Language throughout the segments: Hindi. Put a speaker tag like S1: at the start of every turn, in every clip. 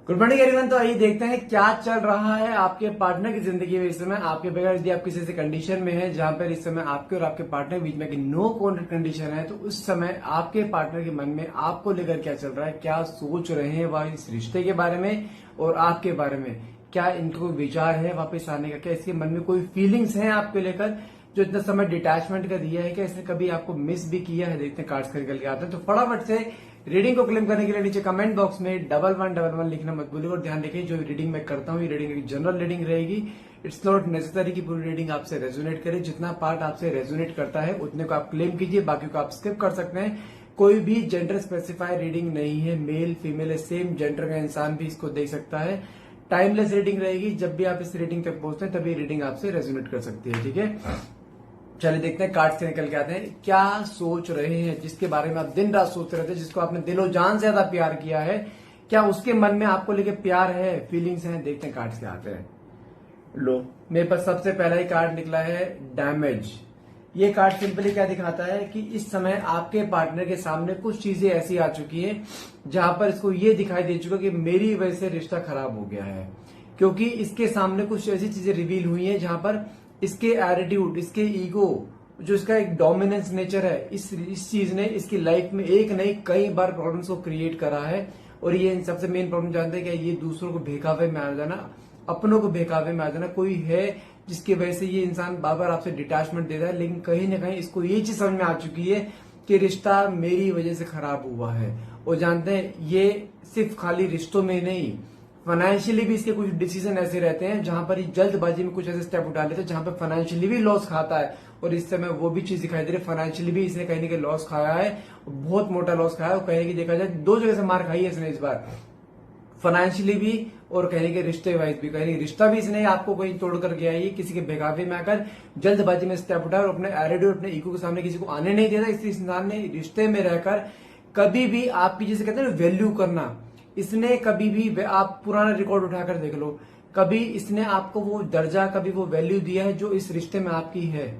S1: Good morning everyone. तो आइए देखते हैं क्या चल रहा है आपके पार्टनर की जिंदगी में इस समय। आपके बगैर यदि आप किसी ऐसी कंडीशन में है जहां पर इस समय आपके और आपके पार्टनर के बीच में नो कॉन्टेक्ट कंडीशन है, तो उस समय आपके पार्टनर के मन में आपको लेकर क्या चल रहा है, क्या सोच रहे हैं वह इस रिश्ते के बारे में और आपके बारे में, क्या इनको विचार है वापस आने का, क्या इसके मन में कोई फीलिंग्स हैं आपको लेकर, जो इतना समय डिटैचमेंट का दिया है, क्या इसने कभी आपको मिस भी किया है। देखते हैं कार्ड्स निकल के आते हैं। तो फटाफट से रीडिंग को क्लेम करने के लिए नीचे कमेंट बॉक्स में 1111 लिखना मत भूलिए। और ध्यान रखिए जो रीडिंग मैं करता हूँ ये रीडिंग एक जनरल रीडिंग रहेगी। इट्स नॉट नेसेसरी कि पूरी रीडिंग आपसे रेजोनेट करे। जितना पार्ट आपसे रेजोनेट करता है उतने को आप क्लेम कीजिए, बाकी को आप स्किप कर सकते हैं। कोई भी जेंडर स्पेसिफाई रीडिंग नहीं है, मेल फीमेल सेम जेंडर का इंसान भी इसको देख सकता है। टाइमलेस रीडिंग रहेगी। जब भी आप इस रीडिंग तक पहुंचते हैं तभी रीडिंग आपसे रेजोनेट कर सकती है। ठीक है, चलिए देखते हैं कार्ड से निकल के आते हैं। क्या सोच रहे हैं जिसके बारे में आप दिन रात सोचते रहते हैं, जिसको आपने दिलो जान से ज्यादा प्यार किया है, क्या उसके मन में आपको लेके प्यार है, फीलिंग्स हैं। देखते हैं कार्ड से आते हैं। लो, मेरे पास सबसे पहला ही कार्ड निकला है डैमेज। ये कार्ड सिंपली क्या दिखाता है कि इस समय आपके पार्टनर के सामने कुछ चीजें ऐसी आ चुकी है जहां पर इसको ये दिखाई दे चुका कि मेरी वजह से रिश्ता खराब हो गया है। क्योंकि इसके सामने कुछ ऐसी चीजें रिवील हुई है जहां पर इसके एटीट्यूड, इसके ईगो, जो इसका एक डोमिनेंस नेचर है, इस चीज ने इसकी लाइफ में एक नहीं कई बार प्रॉब्लम्स को क्रिएट करा है। और ये सबसे मेन प्रॉब्लम जानते हैं कि ये दूसरों को बहकावे में आ जाना, अपनों को बहकावे में आ जाना। कोई है जिसकी वजह से ये इंसान बार बार आपसे डिटैचमेंट देता है, लेकिन कहीं ना कहीं इसको ये चीज समझ में आ चुकी है कि रिश्ता मेरी वजह से खराब हुआ है। और जानते हैं ये सिर्फ खाली रिश्तों में नहीं, फाइनेंशियली भी इसके कुछ डिसीजन ऐसे रहते हैं जहां पर ये जल्दबाजी में कुछ ऐसे स्टेप उठा लेते हैं जहां पर फाइनेंशियली भी लॉस खाता है। और इस समय वो भी चीज दिखाई दे रही है, फाइनेंशियली भी इसने कहीं ना कहीं लॉस खाया है, बहुत मोटा लॉस खाया है। और कहीं ना देखा जाए दो जगह से मार खाई है इसने इस बार, फाइनेंशियली भी और कहीं के रिश्ते वाइज भी। कहीं रिश्ता भी इसने आपको कहीं तोड़ कर गया है, किसी के बेगावे में आकर जल्दबाजी में स्टेप उठाया और अपने एटीट्यूड, अपने ईगो के सामने किसी को आने नहीं देता। इस इंसान ने रिश्ते में रहकर कभी भी आपकी, जैसे कहते हैं ना वैल्यू करना, इसने कभी भी, आप पुराना रिकॉर्ड उठाकर देख लो, कभी इसने आपको वो दर्जा, कभी वो वैल्यू दिया है जो इस रिश्ते में आपकी है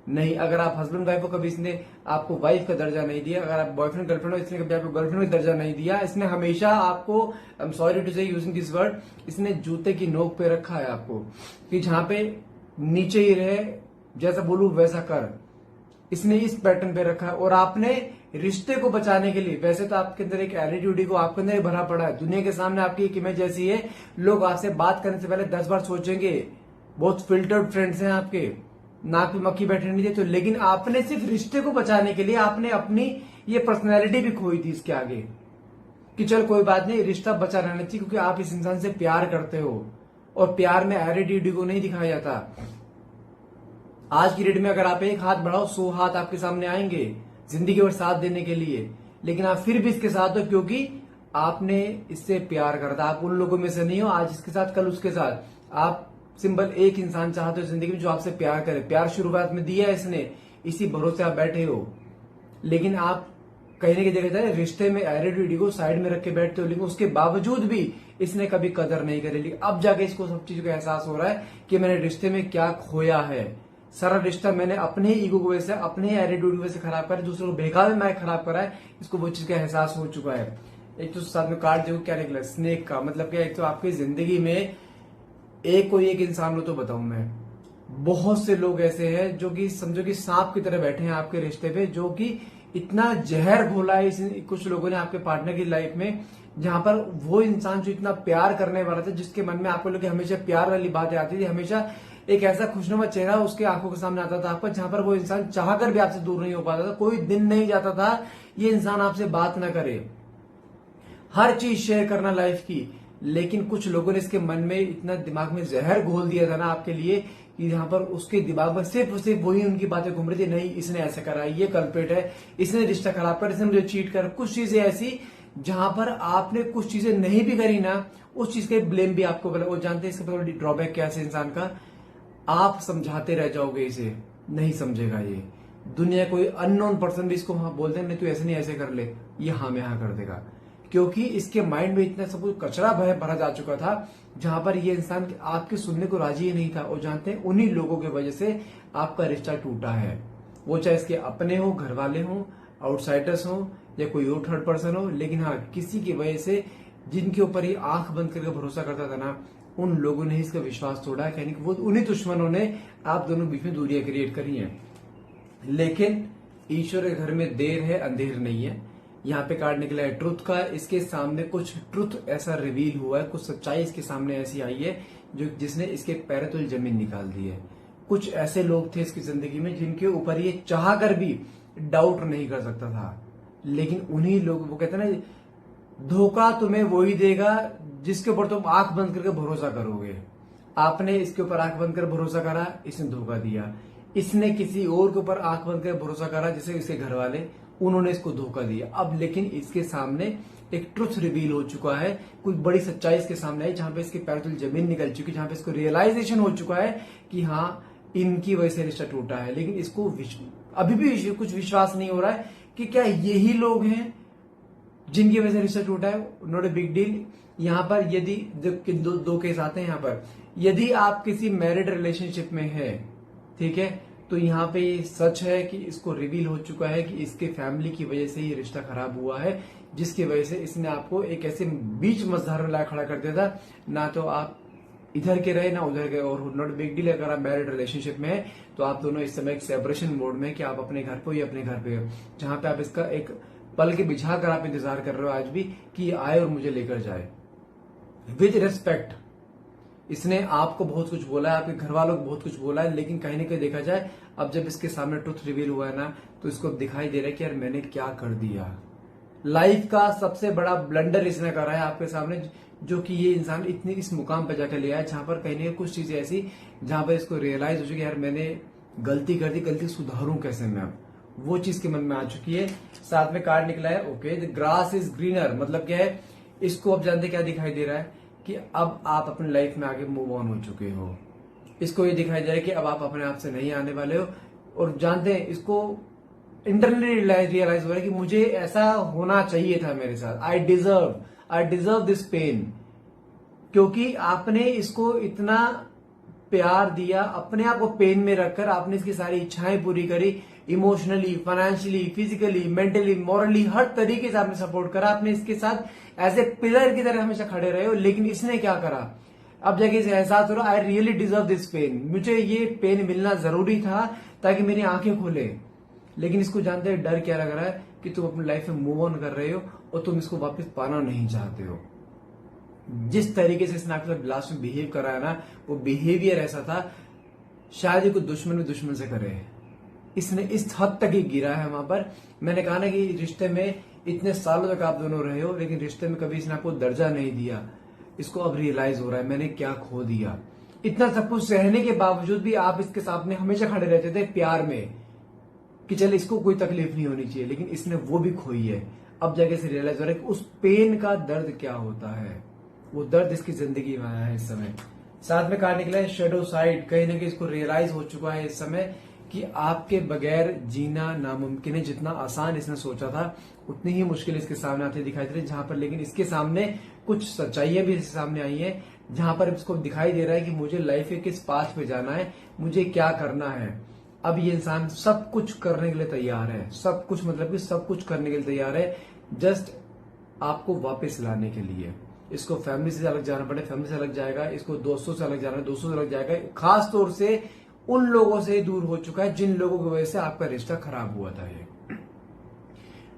S1: नहीं। अगर आप हस्बैंड वाइफ हो कभी इसने आपको वाइफ का दर्जा नहीं दिया। अगर आप बॉयफ्रेंड गर्लफ्रेंड हो इसने कभी आपको गर्लफ्रेंड का दर्जा नहीं दिया। इसने हमेशा आपको, आई एम सॉरी टू से यूजिंग दिस वर्ड, इसने जूते की नोक पे रखा है आपको कि जहां पे नीचे ही रहे, जैसा बोलू वैसा कर। इसने इस पैटर्न पे रखा है। और आपने रिश्ते को बचाने के लिए, वैसे तो आपके अंदर एक एटीट्यूड को आपके अंदर भरा पड़ा है, दुनिया के सामने आपकी एक इमेज ऐसी है, लोग आपसे बात करने से पहले 10 बार सोचेंगे, बहुत फिल्टर्ड फ्रेंड्स हैं आपके, नाक पे मक्खी बैठने नहीं देते। लेकिन आपने सिर्फ रिश्ते को बचाने के लिए आपने अपनी ये पर्सनैलिटी भी खोई थी इसके आगे कि चल कोई बात नहीं, रिश्ता बचा रहना चाहिए, क्योंकि आप इस इंसान से प्यार करते हो और प्यार में एटीट्यूड को नहीं दिखाया जाता। आज की डेट में अगर आप एक हाथ बढ़ाओ 100 हाथ आपके सामने आएंगे जिंदगी भर साथ देने के लिए, लेकिन आप फिर भी इसके साथ हो क्योंकि आपने इससे प्यार करा था। आप उन लोगों में से नहीं हो आज इसके साथ कल उसके साथ। आप सिंपल एक इंसान चाहते हो जिंदगी में जो आपसे प्यार करे। प्यार शुरुआत में दिया है इसने, इसी भरोसे आप बैठे हो। लेकिन आप कहीं ना कहीं देखा जाए रिश्ते में एटीट्यूड को साइड में रख के बैठते हो, लेकिन उसके बावजूद भी इसने कभी कदर नहीं करी। लेकिन अब जाके इसको सब चीजों का एहसास हो रहा है कि मैंने रिश्ते में क्या खोया है। सारा रिश्ता मैंने अपने ही ईगो की वजह से, अपने ही एटीट्यूड की वजह से खराब करा, दूसरों को बहकावे में खराब करा है। इसको वो चीज का एहसास हो चुका है। एक तो साथ में कार्ड देखो क्या निकला, स्नेक का मतलब क्या, एक तो आपकी जिंदगी में एक कोई एक इंसान हो तो बताऊं मैं, बहुत से लोग ऐसे हैं जो कि समझो कि सांप की तरह बैठे हैं आपके रिश्ते पे, जो कि इतना जहर घोला है कुछ लोगों ने आपके पार्टनर की लाइफ में, जहां पर वो इंसान जो इतना प्यार करने वाला था, जिसके मन में आपको लोग हमेशा प्यार वाली बातें आती थी, हमेशा एक ऐसा खुशनुमा चेहरा उसके आंखों के सामने आता था आपका, जहां पर वो इंसान चाहकर भी आपसे दूर नहीं हो पाता था। कोई दिन नहीं जाता था ये इंसान आपसे बात ना करे, हर चीज शेयर करना लाइफ की। लेकिन कुछ लोगों ने इसके मन में इतना दिमाग में जहर घोल दिया था ना आपके लिए कि यहाँ पर उसके दिमाग में सिर्फ वही उनकी बातें घूम रही थी। नहीं, इसने ऐसा करा, ये कल्प्रिट है, इसने रिश्ता खराब कर, इसने मुझे चीट कर, कुछ चीजें ऐसी जहां पर आपने कुछ चीजें नहीं भी करी ना, उस चीज का ब्लेम भी आपको वो जानते हैं। इसका ड्रॉबैक क्या है इंसान का, आप समझाते रह जाओगे, इसे नहीं समझेगा। ये दुनिया कोई अननोन पर्सन भी इसको वहां बोलते हैं नहीं तू ऐसे नहीं ऐसे कर ले, ये हाँ में हाँ कर देगा। क्योंकि इसके माइंड में इतना सब कुछ कचरा भरा जा चुका था जहां पर ये इंसान आपके सुनने को राजी ही नहीं था। और जानते हैं उन्हीं लोगों की वजह से आपका रिश्ता टूटा है। वो चाहे इसके अपने हो, घर वाले हो, आउटसाइडर्स हो या कोई और थर्ड पर्सन हो, लेकिन हाँ किसी की वजह से जिनके ऊपर ये आंख बंद करके भरोसा करता था ना, उन लोगों ने ही इसका विश्वास तोड़ा, यानी कि वो उन्हीं दुश्मनों ने आप दोनों के बीच में दूरियां क्रिएट करी हैं। लेकिन ईश्वर के घर में देर है अंधेर नहीं है। यहाँ पे कार्ड निकला है ट्रुथ का। इसके सामने कुछ ट्रुथ ऐसा रिवील हुआ है, कुछ सच्चाई इसके सामने ऐसी आई है जो जिसने इसके पैरों तले जमीन निकाल दी है। कुछ ऐसे लोग थे इसकी जिंदगी में जिनके ऊपर ये चाह कर भी डाउट नहीं कर सकता था, लेकिन उन्हीं लोग, वो कहते हैं ना, धोखा तुम्हें वही देगा जिसके ऊपर तुम आंख बंद करके भरोसा करोगे। आपने इसके ऊपर आंख बंद कर भरोसा करा, इसने धोखा दिया। इसने किसी और के ऊपर आंख बंद कर भरोसा करा, जैसे इसके घर वाले, उन्होंने इसको धोखा दिया। अब लेकिन इसके सामने एक ट्रुथ रिवील हो चुका है, कोई बड़ी सच्चाई इसके सामने आई, जहां पे इसके पैरों तले जमीन निकल चुकी, जहां पे इसको रियलाइजेशन हो चुका है कि हाँ, इनकी वजह से रिश्ता टूटा है। लेकिन इसको अभी भी कुछ विश्वास नहीं हो रहा है कि क्या यही लोग हैं जिनकी वजह से रिश्ता टूटा है। Not a big deal. यहाँ पर यदि दो केस आते हैं यहाँ पर, यदि आप किसी मैरिड रिलेशनशिप में है, ठीक है, तो यहाँ पे ये सच है कि इसको रिवील हो चुका है कि इसके फैमिली की वजह से ये रिश्ता खराब हुआ है, जिसकी वजह से इसने आपको एक ऐसे बीच मझधार में ला खड़ा कर दिया था, ना तो आप इधर के रहे ना उधर के। और नॉट बिग डील, अगर आप मैरिड रिलेशनशिप में है तो आप दोनों इस समय एक सेपरेशन मोड में, कि आप अपने घर पे हो या अपने घर पे हो, जहां पे आप इसका एक पल के बिछा कर आप इंतजार कर रहे हो आज भी कि ये आए और मुझे लेकर जाए। विद रिस्पेक्ट, इसने आपको बहुत कुछ बोला है, आपके घर वालों को बहुत कुछ बोला है, लेकिन कहीं ना कहीं देखा जाए, अब जब इसके सामने ट्रुथ रिवील हुआ है ना, तो इसको दिखाई दे रहा है कि यार मैंने क्या कर दिया। लाइफ का सबसे बड़ा ब्लंडर इसने करा है आपके सामने, जो कि ये इंसान इतनी इस मुकाम पर जाकर ले आया, जहां पर कहीं ना कहीं कुछ चीजें ऐसी, जहां पर इसको रियलाइज हो चुकी है यार मैंने गलती कर दी, गलती सुधारूं कैसे मैं, अब वो चीज के मन में आ चुकी है। साथ में कार्ड निकला है okay, the grass is greener, मतलब क्या है, इसको अब जानते क्या दिखाई दे रहा है कि अब आप अपनी लाइफ में आगे मूव ऑन हो चुके हो। इसको ये दिखाई दे रहा है कि अब आप अपने आप से नहीं आने वाले हो, और जानते हैं इसको इंटरनली रियलाइज हो रहा है कि मुझे ऐसा होना चाहिए था मेरे साथ। आई डिजर्व दिस पेन, क्योंकि आपने इसको इतना प्यार दिया, अपने आप को पेन में रखकर आपने इसकी सारी इच्छाएं पूरी करी, emotionally, financially, physically, mentally, morally, हर तरीके से आपने सपोर्ट करा, आपने इसके साथ एज ए पिलर की तरह हमेशा खड़े रहे हो। लेकिन इसने क्या करा, अब जाके इसे एहसास हो रहा, I really deserve this pain, मुझे ये पेन मिलना जरूरी था ताकि मेरी आंखें खुले। लेकिन इसको जानते हैं डर क्या लग रहा है कि तुम अपनी लाइफ में मूव ऑन कर रहे हो और तुम इसको वापस पाना नहीं चाहते हो। जिस तरीके से इसने आपके साथ लास्ट में बिहेव करा है ना, वो बिहेवियर ऐसा था शायद ही कोई दुश्मन भी दुश्मन से करे। इसने इस हद तक ही गिरा है वहां पर। मैंने कहा ना कि रिश्ते में इतने सालों तक आप दोनों रहे हो, लेकिन रिश्ते में कभी इसने आपको दर्जा नहीं दिया। इसको अब रियलाइज हो रहा है मैंने क्या खो दिया। इतना सब कुछ सहने के बावजूद भी आप इसके सामने हमेशा खड़े रहते थे प्यार में, कि चल इसको कोई तकलीफ नहीं होनी चाहिए, लेकिन इसने वो भी खोई है। अब जाके से रियलाइज हो रहा है कि उस पेन का दर्द क्या होता है, वो दर्द इसकी जिंदगी में आया है इस समय। साथ में कहा निकला है शेडो साइड, कहीं ना कहीं इसको रियलाइज हो चुका है इस समय कि आपके बगैर जीना नामुमकिन है। जितना आसान इसने सोचा था उतनी ही मुश्किल इसके सामने आती दिखाई दे रही है, जहां पर लेकिन इसके सामने कुछ सच्चाइयां भी इसके सामने आई है, जहां पर इसको दिखाई दे रहा है कि मुझे लाइफ के किस पाथ पे जाना है, मुझे क्या करना है। अब ये इंसान सब कुछ करने के लिए तैयार है, सब कुछ मतलब कि सब कुछ करने के लिए तैयार है, जस्ट आपको वापस लाने के लिए। इसको फैमिली से अलग जाना पड़े, फैमिली से अलग जाएगा, इसको दोस्तों से अलग जाना है, दोस्तों से अलग जाएगा। खास तौर से उन लोगों से दूर हो चुका है जिन लोगों की वजह से आपका रिश्ता खराब हुआ था। ये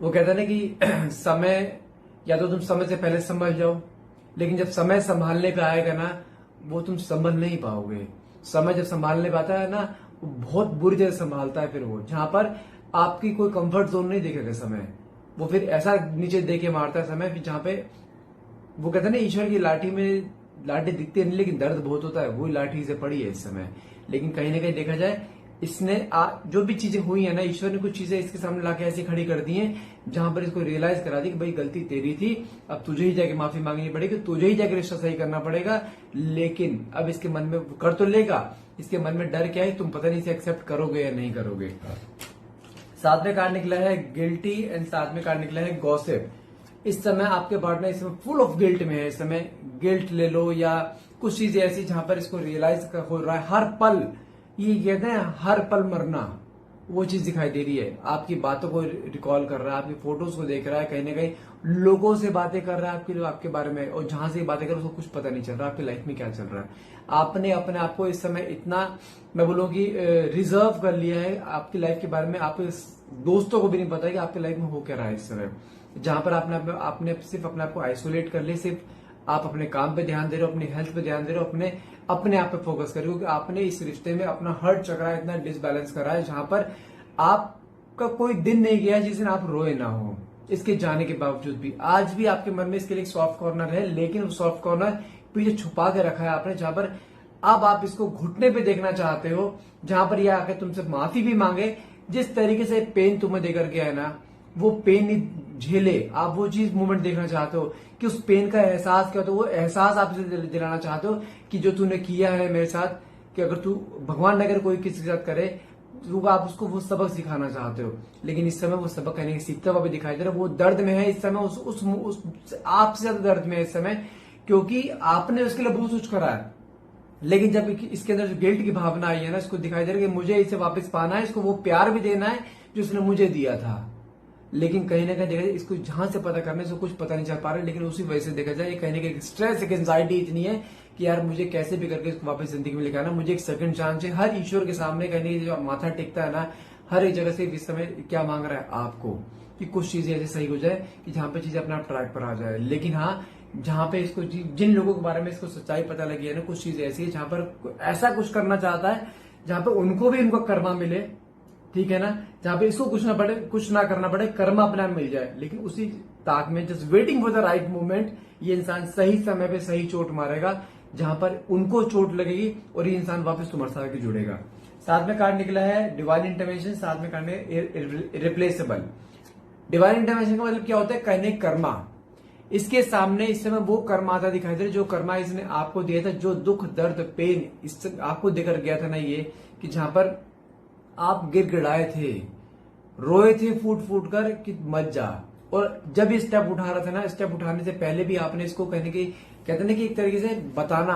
S1: वो कहता है ना कि समय, या तो तुम समय से पहले संभल जाओ, लेकिन जब समय संभालने पे आएगा ना, वो तुम संभल नहीं पाओगे। समय जब संभालने पे आता है ना, वो बहुत बुरी तरह संभालता है। फिर वो जहां पर आपकी कोई कंफर्ट जोन नहीं देखेगा समय, वो फिर ऐसा नीचे दे के मारता है समय, जहां पे वो कहते हैं ना ईश्वर की लाठी में लाठी दिखती है नहीं, लेकिन दर्द बहुत होता है, वही लाठी से पड़ी है इस समय। लेकिन कहीं ना कहीं देखा जाए, इसने जो भी चीजें हुई है ना, ईश्वर ने कुछ चीजें इसके सामने लाके ऐसी खड़ी कर दी हैं, जहां पर इसको रियलाइज करा दी कि भाई गलती तेरी थी, अब तुझे ही जाके माफी मांगनी पड़ेगी, तुझे ही जाके रिश्ता सही करना पड़ेगा। लेकिन अब इसके मन में कर तो लेगा, इसके मन में डर क्या है, तुम पता नहीं इसे एक्सेप्ट करोगे या नहीं करोगे। साथ में कार्ड निकला है गिल्टी एंड साथ में कार्ड निकला है गॉसिप। इस समय आपके पार्टनर इस समय फुल ऑफ गिल्ट में है। इस समय गिल्ट ले लो या कुछ चीजें ऐसी जहां पर इसको रियलाइज हो रहा है हर पल, ये कहते हैं हर पल मरना, वो चीज दिखाई दे रही है, आपकी बातों को रिकॉल कर रहा है, आपकी फोटोज को देख रहा है, कहीं ना कहीं लोगों से बातें कर रहा है आपके बारे में, और जहां से बातें कर रहा है उसको कुछ पता नहीं चल रहा आपकी लाइफ में क्या चल रहा है। आपने अपने आप को इस समय इतना, मैं बोलूँ कि रिजर्व कर लिया है आपकी लाइफ के बारे में, आप दोस्तों को भी नहीं पता है कि आपकी लाइफ में हो क्या रहा है इस समय। जहां पर आपने सिर्फ अपने आप को आइसोलेट कर लिया, सिर्फ आप अपने काम पे ध्यान दे रहे हो, अपनी हेल्थ पे ध्यान दे रहे हो, अपने आप पे फोकस कर रहे हो, क्योंकि आपने इस रिश्ते में अपना हर्ट चक्रा इतना डिसबैलेंस करा है, जहां पर आपका कोई दिन नहीं गया जिस दिन आप रोए ना हो। इसके जाने के बावजूद भी आज भी आपके मन में इसके लिए सॉफ्ट कॉर्नर है, लेकिन वो सॉफ्ट कॉर्नर पीछे छुपा के रखा है आपने, जहां पर अब आप इसको घुटने पे देखना चाहते हो, जहां पर यह आकर तुमसे माफी भी मांगे। जिस तरीके से पेन तुम्हें देकर गया है ना, वो पेन नहीं झेले, आप वो चीज मोमेंट देखना चाहते हो कि उस पेन का एहसास क्या होता है, वो एहसास आप इसे दिलाना चाहते हो कि जो तूने किया है मेरे साथ, कि अगर तू भगवान अगर कोई किसी के साथ करे तो आप उसको वो सबक सिखाना चाहते हो। लेकिन इस समय वो सबक कहने सीखता हुआ भी दिखाई दे रहा है, वो दर्द में है इस समय, उस आपसे ज्यादा दर्द में है इस समय, क्योंकि आपने उसके लिए बहुत कुछ करा है। लेकिन जब इसके अंदर जो गिल्ट की भावना आई है ना, इसको दिखाई दे रहा है कि मुझे इसे वापस पाना है, इसको वो प्यार भी देना है जो उसने मुझे दिया था। लेकिन कहीं ना कहीं देखा जाए, इसको जहां से पता करने से कुछ पता नहीं चल पा रहा है, लेकिन उसी वजह से देखा जाए कहीं ना कहीं स्ट्रेस, एक एंजाइटी इतनी है कि यार मुझे कैसे भी करके इसको वापस जिंदगी में लेकर आना, मुझे एक सेकंड चांस है। हर ईश्वर के सामने कहीं ना कहीं जो माथा टेकता है ना, हर एक जगह से इस समय क्या मांग रहा है आपको, कि कुछ चीजें ऐसे सही हो जाए कि जहां पे चीजें अपने आप ट्रैक पर आ जाए। लेकिन हाँ, जहां पे इसको जिन लोगों के बारे में इसको सच्चाई पता लगी है ना, कुछ चीजें ऐसी है जहां पर ऐसा कुछ करना चाहता है जहां पर उनको भी उनका कर्मा मिले, ठीक है ना, जहां पे इसको कुछ ना करना पड़े, कर्मा अपने आप मिल जाए। लेकिन उसी ताक में just waiting for the right moment, ये इंसान सही समय पे सही चोट मारेगा, जहां पर उनको चोट लगेगी और ये इंसान वापस तुम्हारे साथ आके जुड़ेगा। साथ में कार्ड निकला है डिवाइन इंटरवेंशन, साथ में कार्ड है रिप्लेसेबल। डिवाइन इंटरवेंशन का मतलब क्या होता है, कहने कर्मा। इसके सामने इस समय वो कर्मा आता दिखाई दे रहा है, जो कर्मा इसने आपको दिया था, जो दुख दर्द पेन इस आपको देकर गया था ना, ये कि जहां पर आप गिड़गिड़ाए थे, रोए थे फूट फूट कर कि मत जा। और जब ये स्टेप उठा रहा था ना, स्टेप उठाने से पहले भी आपने इसको कहने की, कहते ना कि एक तरीके से बताना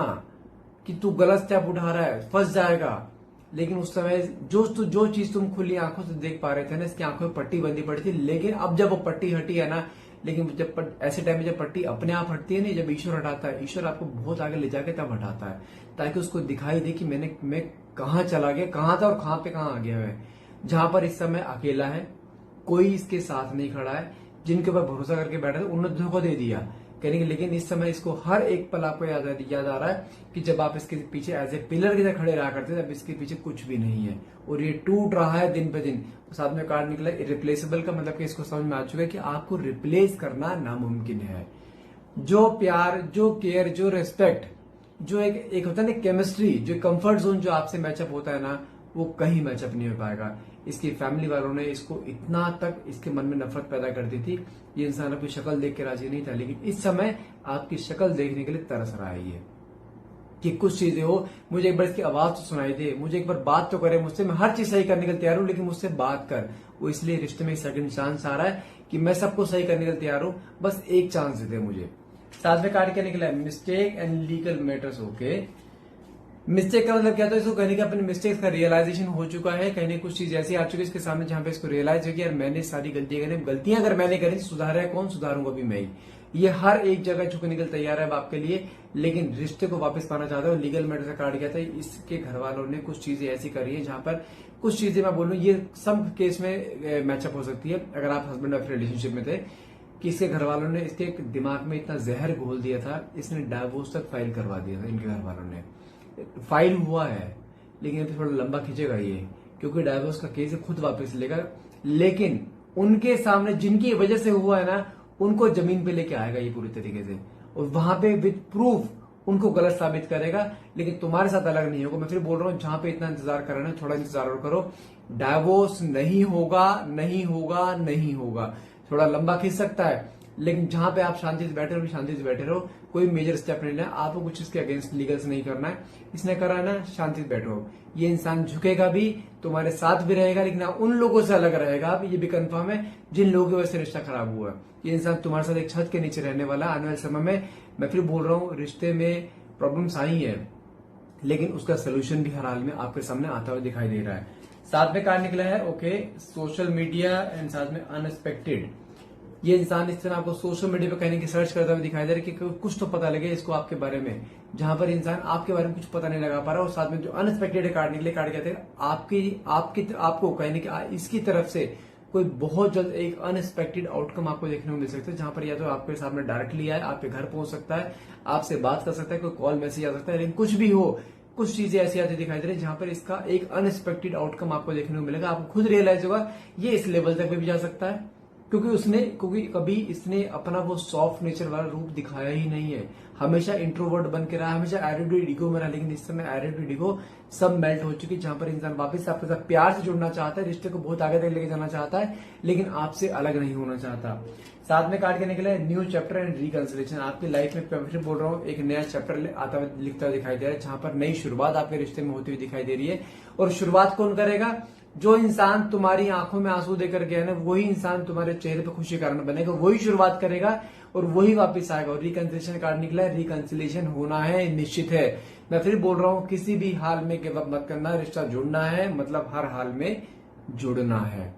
S1: कि तू गलत स्टेप उठा रहा है, फंस जाएगा। लेकिन उस समय जो चीज तुम खुली आंखों से देख पा रहे थे ना, इसकी आंखों में पट्टी बंदी पड़ी थी। लेकिन अब जब वो पट्टी हटी है ना, लेकिन जब ऐसे टाइम में जब पट्टी अपने आप हटती है नहीं, जब ईश्वर हटाता है, ईश्वर आपको बहुत आगे ले जाके तब हटाता है, ताकि उसको दिखाई दे कि मैं कहाँ चला गया, कहाँ था और कहाँ आ गया है। जहां पर इस समय अकेला है, कोई इसके साथ नहीं खड़ा है, जिनके ऊपर भरोसा करके बैठा था उन्होंने धोखा दे दिया कहने की। लेकिन इस समय इसको हर एक पल आपको याद आ रहा है कि जब आप इसके पीछे एज ए पिलर की तरह खड़े रहा करते थे, अब इसके पीछे कुछ भी नहीं है और ये टूट रहा है दिन पे दिन। साथ में कार्ड निकला इरिप्लेसेबल का मतलब कि इसको समझ में आ चुका है कि आपको रिप्लेस करना नामुमकिन है। जो प्यार, जो केयर, जो रेस्पेक्ट, जो एक होता है ना केमिस्ट्री, जो कंफर्ट जोन जो आपसे मैचअप होता है ना, वो कहीं मैचअप नहीं हो पाएगा। इसकी फैमिली वालों ने इसको इतना तक इसके मन में नफरत पैदा कर दी थी, ये इंसान अपनी शक्ल देख के राजी नहीं था, लेकिन इस समय आपकी शक्ल देखने के लिए तरस रहा है ये कि कुछ चीजें हो, मुझे एक बार इसकी आवाज तो सुनाई दे, मुझे एक बार बात तो करे मुझसे, मैं हर चीज सही करने के लिए तैयार हूं, लेकिन मुझसे बात कर। वो इसलिए रिश्ते में सेकंड चांस आ रहा है कि मैं सबको सही करने के लिए तैयार हूं, बस एक चांस दे दे मुझे। साथ में कार्ड क्या निकला है, mistake and legal matters. Okay, mistake का मतलब क्या था, इसको कहने का अपने मिस्टेक्स का रियलाइजेशन हो चुका है, कहने कुछ चीज ऐसी आ चुकी है इसके सामने जहां पे इसको रियलाइज हो कि यार मैंने सारी गलतियां अगर मैंने करी, सुधारा है कौन, सुधारूंगा भी मैं ही। ये हर एक जगह झुकने के लिए तैयार है अब आपके लिए, लेकिन रिश्ते को वापस पाना चाहता है। लीगल मैटर का कार्ड क्या था, इसके घर वालों ने कुछ चीजें ऐसी करी है जहां पर कुछ चीजें मैं बोलूं ये सब केस में मैचअप हो सकती है अगर आप हस्बैंड वाइफ रिलेशनशिप में थे, कि इसके घर वालों ने इसके दिमाग में इतना जहर घोल दिया था, इसने डाइवोर्स तक फाइल करवा दिया था इनके घर वालों ने। फाइल हुआ है लेकिन अभी थोड़ा लंबा खींचेगा ये, क्योंकि डाइवोर्स का केस खुद वापस लेगा, लेकिन उनके सामने जिनकी वजह से हुआ है ना, उनको जमीन पे लेके आएगा ये पूरी तरीके से, और वहां पे विद प्रूफ उनको गलत साबित करेगा। लेकिन तुम्हारे साथ अलग नहीं होगा। मैं फिर बोल रहा हूं, जहां पे इतना इंतजार कर रहे हैं थोड़ा इंतजार और करो, डाइवोर्स नहीं होगा, नहीं होगा, नहीं होगा। थोड़ा लंबा खींच सकता है, लेकिन जहां पे आप शांति से बैठे रहो, शांति से बैठे रहो, कोई मेजर स्टेप नहीं लेना, आपको कुछ इसके अगेंस्ट लीगल से नहीं करना है। इसने करा है ना, शांति से बैठो। ये इंसान झुकेगा भी, तुम्हारे साथ भी रहेगा, लेकिन उन लोगों से अलग रहेगा, ये भी कंफर्म है जिन लोगों की वजह से रिश्ता खराब हुआ है। ये इंसान तुम्हारे साथ एक छत के नीचे रहने वाला है आने वाले समय में। मैं फिर बोल रहा हूँ, रिश्ते में प्रॉब्लम्स आई है, लेकिन उसका सोल्यूशन भी हर हाल में आपके सामने आता हुआ दिखाई दे रहा है। साथ में कार्ड निकला है ओके सोशल मीडिया एंड साथ में अनएक्सपेक्टेड। ये इंसान इस तरह आपको सोशल मीडिया पे कहीं की सर्च करता हुआ दिखाई दे रहा है कि कुछ तो पता लगे इसको आपके बारे में, जहां पर इंसान आपके बारे में कुछ पता नहीं लगा पा रहा। और साथ में जो अनएक्सपेक्टेड कार्ड निकले, कार्ड कहते हैं आपको कहने की इसकी तरफ से कोई बहुत जल्द एक अनएक्सपेक्टेड आउटकम आपको देखने को मिल सकता है, जहां पर या तो आपके सामने डायरेक्टली आए, आपके घर पहुंच सकता है, आपसे बात कर सकता है, कोई कॉल मैसेज आ सकता है, लेकिन कुछ भी हो, कुछ चीजें ऐसी आती दिखाई दे रही है जहां पर इसका एक अनएक्सपेक्टेड आउटकम आपको देखने को मिलेगा। आपको खुद रियलाइज होगा ये इस लेवल तक भी जा सकता है, क्योंकि कभी इसने अपना वो सॉफ्ट नेचर वाला रूप दिखाया ही नहीं है। हमेशा इंट्रोवर्ट बन के रहा, हमेशा एटीट्यूड ईगो में रहा, लेकिन इस समय एटीट्यूड ईगो सब मेल्ट हो चुकी है, जहां पर इंसान वापस आपके साथ प्यार से जुड़ना चाहता है, रिश्ते को बहुत आगे तक लेके जाना चाहता है, लेकिन आपसे अलग नहीं होना चाहता। साथ में कार्ड के निकला है न्यू चैप्टर एंड रिकंसिलेशन। आपकी लाइफ में मैं फिर बोल रहा हूँ, एक नया चैप्टर आता हुआ लिखता हुआ दिखाई दे रहा है, जहां पर नई शुरुआत आपके रिश्ते में होती हुई दिखाई दे रही है। और शुरुआत कौन करेगा? जो इंसान तुम्हारी आंखों में आंसू देकर गया ना, वही इंसान तुम्हारे चेहरे पे खुशी कारण बनेगा, वही शुरुआत करेगा और वही वापस आएगा। और रिकंसिलेशन कार्ड निकला है, रिकंसिलेशन होना है, निश्चित है। मैं फिर बोल रहा हूं, किसी भी हाल में गिव अप मत करना, रिश्ता जुड़ना है, मतलब हर हाल में जुड़ना है।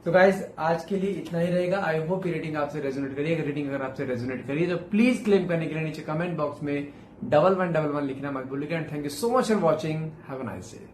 S1: तो गाइज आज के लिए इतना ही रहेगा। आई होप ये रेटिंग आपसे रेजोनेट करिए। अगर रेटिंग अगर आपसे रेजोनेट करिए तो प्लीज क्लेम करने के लिए नीचे कमेंट बॉक्स में 1111 लिखना मत भूलिएगा। And thank you so much for watching. Have a nice day.